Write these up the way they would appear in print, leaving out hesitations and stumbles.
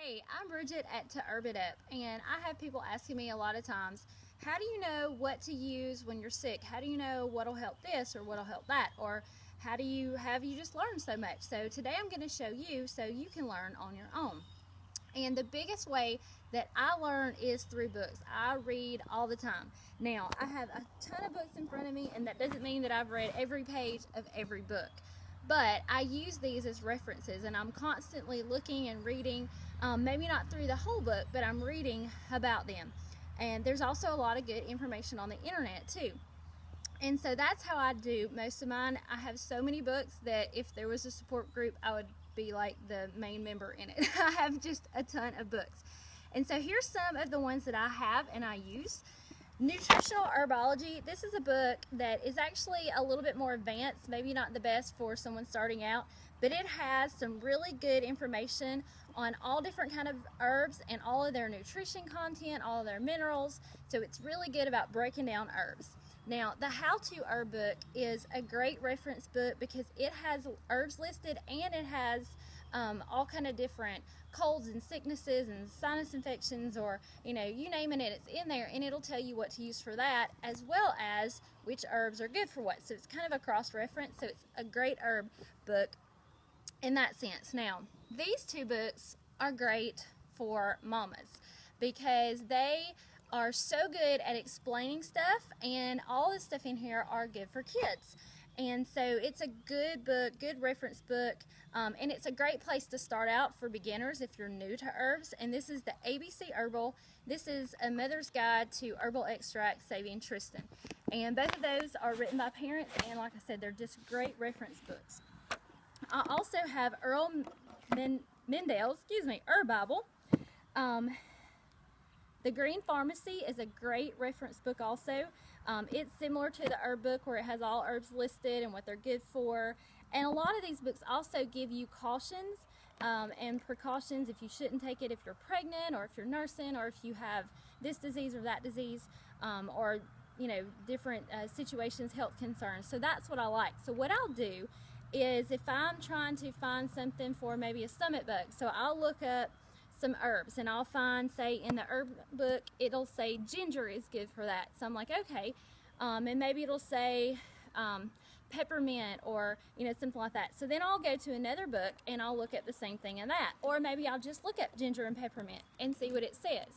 Hey, I'm Bridget at To Herb It Up, and I have people asking me a lot of times, how do you know what to use when you're sick? How do you know what'll help this or what'll help that? Or how do you just learned so much? So today I'm going to show you so you can learn on your own. And the biggest way that I learn is through books. I read all the time. Now, I have a ton of books in front of me, and that doesn't mean that I've read every page of every book. But I use these as references, and I'm constantly looking and reading, maybe not through the whole book, but I'm reading about them. And there's also a lot of good information on the internet too. And so that's how I do most of mine. I have so many books that if there was a support group, I would be like the main member in it. I have just a ton of books. And so here's some of the ones that I have and I use. Nutritional Herbology. This is a book that is actually a little bit more advanced, maybe not the best for someone starting out, but it has some really good information on all different kind of herbs and all of their nutrition content, all of their minerals. So it's really good about breaking down herbs. Now, the How-To Herb book is a great reference book because it has herbs listed and it has all kind of different colds and sicknesses and sinus infections, or you name it, it's in there, and it'll tell you what to use for that, as well as which herbs are good for what. So it's kind of a cross-reference, so it's a great herb book in that sense. Now, these two books are great for mamas because they are so good at explaining stuff, and all the stuff in here are good for kids. And so it's a good book, good reference book, and it's a great place to start out for beginners if you're new to herbs. And this is the ABC Herbal. This is A Mother's Guide to Herbal Extracts Saving Tristan. And both of those are written by parents, and like I said, they're just great reference books. I also have Earl Mendel's, Herb Bible. The Green Pharmacy is a great reference book also. It's similar to the herb book where it has all herbs listed and what they're good for. And a lot of these books also give you cautions and precautions if you shouldn't take it if you're pregnant, or if you're nursing, or if you have this disease or that disease, or different situations, health concerns. So that's what I like. So what I'll do is, if I'm trying to find something for maybe a stomach bug, so I'll look up some herbs and I'll find, say in the herb book it'll say ginger is good for that, so I'm like, okay, and maybe it'll say peppermint, or something like that. So then I'll go to another book and I'll look at the same thing in that, or maybe I'll just look up ginger and peppermint and see what it says.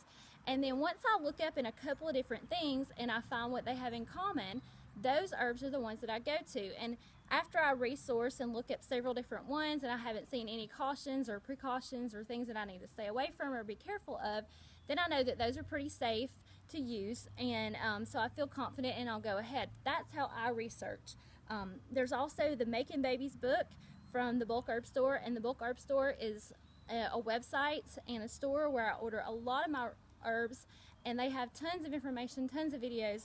And then once I look up in a couple of different things and I find what they have in common, those herbs are the ones that I go to. And after I resource and look up several different ones and I haven't seen any cautions or precautions or things that I need to stay away from or be careful of, then I know that those are pretty safe to use, and so I feel confident and I'll go ahead. That's how I research. There's also the Making Babies book from the Bulk Herb Store, and the Bulk Herb Store is a website and a store where I order a lot of my herbs, and they have tons of information, tons of videos,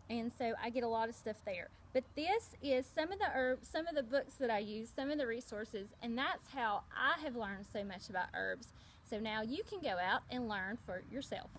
and so I get a lot of stuff there. But this is some of the herbs, some of the books that I use, some of the resources, and that's how I have learned so much about herbs. So now you can go out and learn for yourself.